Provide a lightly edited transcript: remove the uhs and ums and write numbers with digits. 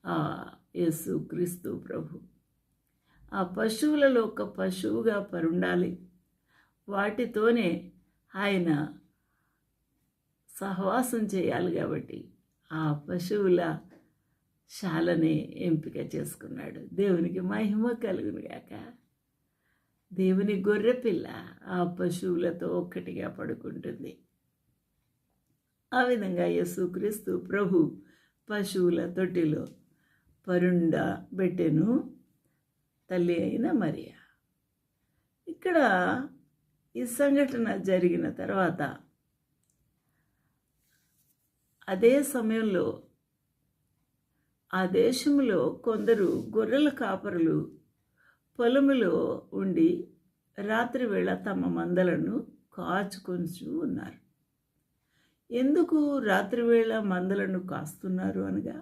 ఆ యేసు క్రీస్తు ప్రభు. ఆ పశువులలో ఒక పశువుగా పరుండాలి. వాటితోనే ఆయన సహవాసం చేయాలి కాబట్టి ఆ పశువుల శాలని ఎంపిక చేసుకున్నాడు. దేవునికి మహిమ కలుగునుగాక. దేవుని గొర్రెపిల్ల ఆ పశువులతో ఒక్కటిగా పడుకుంటుంది. ఆ విధంగా యేసుక్రీస్తు ప్రభు పశువుల తొట్టిలో పరుండబెట్టెను తల్లి అయిన మరియ. ఇక్కడ ఈ సంఘటన జరిగిన తర్వాత అదే సమయంలో ఆ దేశంలో కొందరు గొర్రెల కాపరులు పొలములో ఉండి రాత్రివేళ తమ మందలను కాచుకొని ఉన్నారు. ఎందుకు రాత్రివేళ మందలను కాస్తున్నారు అనగా,